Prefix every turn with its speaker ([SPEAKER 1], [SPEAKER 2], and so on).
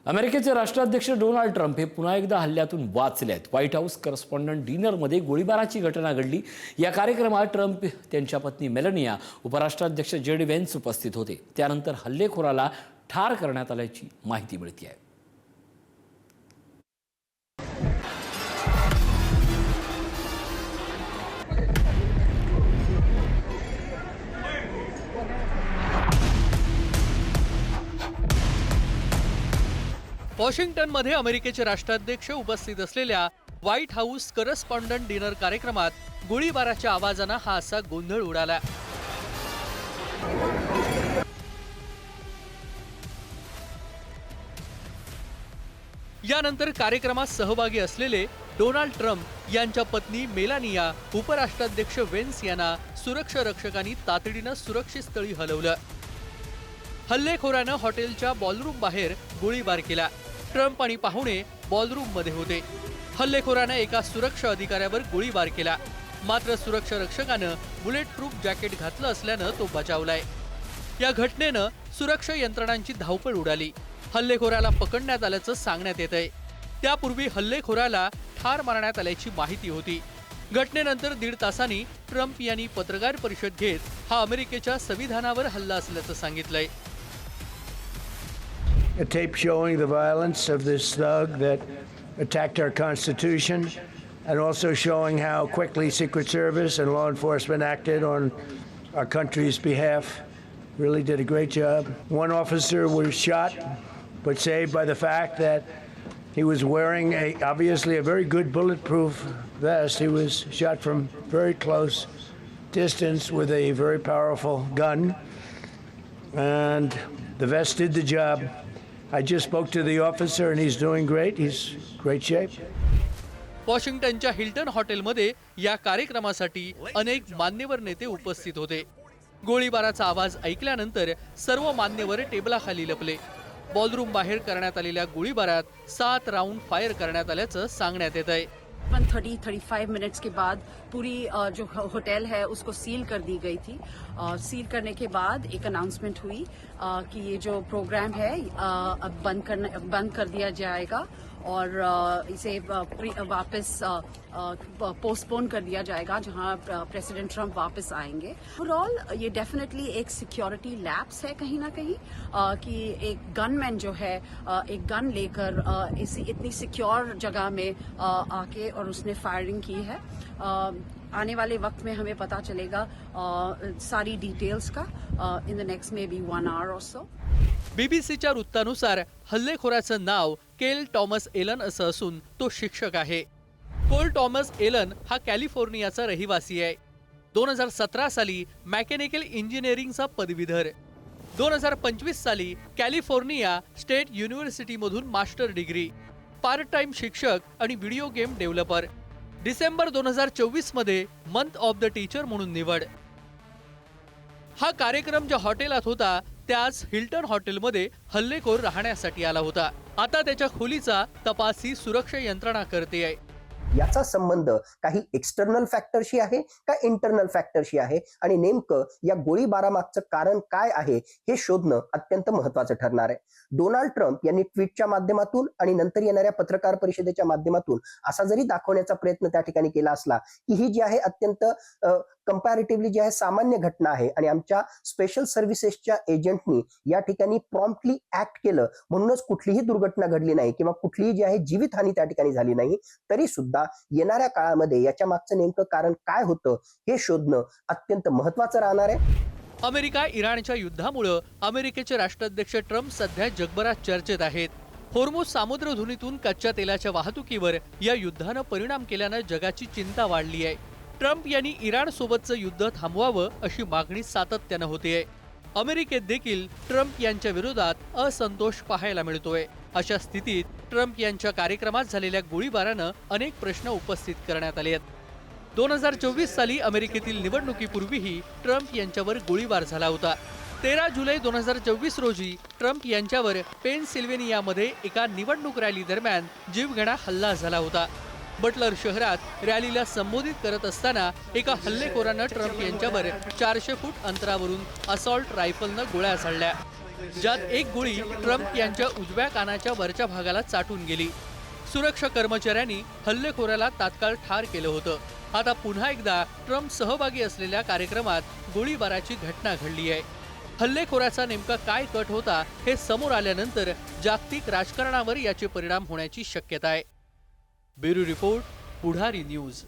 [SPEAKER 1] अमेरिकेचे राष्ट्राध्यक्ष Donald Trump हे पुन्हा एकदा हल्ल्यातून वाचले आहेत। व्हाईट हाऊस करस्पॉन्डंट डिनरमध्ये गोळीबाराची घटना घडली। या कार्यक्रमात ट्रम्प त्यांच्या पत्नी मेलानिया, उपराष्ट्राध्यक्ष जेडी व्हेन्स उपस्थित होते। त्यानंतर हल्लेखोराला ठार करण्यात आल्याची माहिती मिळते आहे।
[SPEAKER 2] वॉशिंग्टनमध्ये अमेरिकेचे राष्ट्राध्यक्ष उपस्थित असलेल्या व्हाईट हाऊस करस्पॉन्डंट डिनर कार्यक्रमात गोळीबाराच्या आवाजाने हा असा गोंधळ उडाला। यानंतर कार्यक्रमात सहभागी असलेले डोनाल्ड ट्रम्प यांच्या पत्नी मेलानिया, उपराष्ट्राध्यक्ष व्हेन्स यांना सुरक्षा रक्षकांनी तातडीने सुरक्षित स्थळी हलवलं। हल्लेखोरानं हॉटेलच्या बॉलरूम बाहेर गोळीबार केला। ट्रम्प आणि पाहुणे बॉलरूम मध्ये होते। हल्लेखोरानं एका सुरक्षा अधिकाऱ्यावर गोळीबार केला, मात्र सुरक्षा रक्षकानं बुलेट प्रूफ जॅकेट घातलं असल्यानं तो बचावलाय। या घटनेनं सुरक्षा यंत्रणांची धावपळ उडाली। हल्लेखोराला पकडण्यात आल्याचं सांगण्यात येतंय। त्यापूर्वी हल्लेखोराला ठार मारण्यात आल्याची माहिती होती। घटनेनंतर 1.5 तासांनी ट्रम्प यांनी पत्रकार परिषद घेत हा अमेरिकेच्या संविधानावर हल्ला असल्याचं सांगितलंय।
[SPEAKER 3] A tape showing the violence of this thug that attacked our Constitution, and also showing how quickly Secret Service and law enforcement acted on our country's behalf. Really did a great job. One officer was shot, but saved by the fact that he was wearing obviously a very good bulletproof vest. He was shot from very close distance with a very powerful gun, and the vest did the job. I just spoke to the officer and he's doing great. He's great shape.
[SPEAKER 2] वॉशिंग्टनच्या Hilton हॉटेलमध्ये या कार्यक्रमासाठी अनेक मान्यवर नेते उपस्थित होते। गोळीबाराचा आवाज ऐकल्यानंतर सर्व मान्यवर टेबलाखाली लपले। बॉलरूम बाहेर करण्यात आलेल्या गोळीबारात 7 राउंड फायर करण्यात आल्याचं सांगण्यात येतंय।
[SPEAKER 4] 30-35 मिनट्स के बाद पूरी जो होटल है उसको सील कर दी गई थी। सील करने के बाद एक अनाउंसमेंट हुई कि ये जो प्रोग्राम है अब बंद कर दिया जाएगा और इसे वापस पोस्टपोन कर दिया जाएगा, जहां प्रेसिडेंट ट्रम्प वापस आएंगे। ओवरऑल ये डेफिनेटली एक सिक्योरिटी लैप्स है कहीं ना कहीं, कि एक गनमैन जो है एक गन लेकर इतनी सिक्योर जगह में आके और उसने फायरिंग की है। आने वाले वक्त में हमें पता चलेगा सारी डिटेल्स का in the next may be 1 आवर और सो।
[SPEAKER 2] बीबीसीच्या वृत्तानुसार हल्लेखोराचं नाव केल टॉमस एलन असं असून तो शिक्षक आहे। कोल टॉमस एलन हा कॅलिफोर्नियाचा रहिवासी आहे। 2017 साली मेकॅनिकल इंजिनिअरिंगचा पदवीधर। 2025 साली कॅलिफोर्निया स्टेट युनिव्हर्सिटीमधून मास्टर डिग्री, पार्ट टाइम शिक्षक आणि व्हिडिओ गेम डेव्हलपर। डिसेंबर 2024 मध्ये मंथ ऑफ द टीचर म्हणून निवड। हा कार्यक्रम ज्या हॉटेलात होता त्याच हिल्टन हॉटेलमध्ये हल्लेखोर राहण्यासाठी आला होता। आता त्याच्या खोलीचा तपास ही सुरक्षा यंत्रणा करते आहे।
[SPEAKER 5] याचा संबंध काही एक्सटर्नल फॅक्टरशी आहे का इंटरनल फॅक्टरशी आहे, आणि नेमकं या गोळीबारामागचं कारण काय आहे हे शोधणं अत्यंत महत्त्वाचं ठरणार आहे। डोनाल्ड ट्रम्प यांनी ट्विटच्या माध्यमातून आणि नंतर येणाऱ्या पत्रकार परिषदेच्या माध्यमातून असा जरी दाखवण्याचा प्रयत्न त्या ठिकाणी केला असला की ही जी आहे अत्यंत कंपॅरेटिव्हली जी आहे सामान्य घटना आहे आणि आमच्या स्पेशल सर्व्हिसेसच्या एजंटनी या ठिकाणी प्रॉम्प्टली ऍक्ट केलं म्हणूनच कुठलीही दुर्घटना घडली नाही किंवा कुठलीही जी आहे जीवितहानी त्या ठिकाणी झाली नाही, तरी सुद्धा येणाऱ्या काळामध्ये याच्या मागचं नेमकं कारण काय होतं हे शोधणं अत्यंत महत्त्वाचं राहणार आहे।
[SPEAKER 2] अमेरिका इराणच्या युद्धामुळे अमेरिकेचे राष्ट्राध्यक्ष ट्रम्प सध्या जगभरात चर्चेत आहेत। होर्मुझ सामुद्रधुनीतून कच्च्या तेलाच्या वाहतुकीवर या युद्धानं परिणाम केल्यानं जगाची चिंता वाढली आहे। ट्रम्प यांनी इराण सोबतचं युद्ध थांबवावं अशी मागणी सातत्यानं होतेय। अमेरिकेत देखील ट्रम्प यांच्या विरोधात असंतोष पाहायला मिळतोय। अशा स्थितीत ट्रम्प यांच्या कार्यक्रमात झालेल्या गोळीबारानं अनेक प्रश्न उपस्थित करण्यात आले आहेत। 2024 साली अमेरिकेतील निवडणुकीपूर्वीही ट्रम्प यांच्यावर गोळीबार झाला होता। 13 जुलै 2024 रोजी ट्रम्प यांच्यावर पेनसिल्व्हेनियामध्ये एका निवडणूक रॅली दरम्यान जीवघेणा हल्ला झाला होता। बटलर शहरात रॅलीला संबोधित करत असताना एका हल्लेखोरानं ट्रम्प यांच्यावर 400 फूट अंतरावरून असॉल्ट रायफलनं गोळ्या झाडल्या। ज्यात एक गोळी ट्रम्प यांच्या उजव्या कानाच्या वरच्या भागाला चाटून गेली। सुरक्षा कर्मचाऱ्यांनी हल्लेखोराला तात्काळ ठार केलं होतं। आता पुन्हा एकदा ट्रम्प सहभागी असलेल्या कार्यक्रमात गोळीबाराची घटना घडली आहे। हल्लेखोराचा नेमका काय कट होता हे समोर आल्यानंतर जागतिक राजकारणावर याचे परिणाम होण्याची शक्यता आहे। ब्युरो रिपोर्ट, पुढारी न्यूज।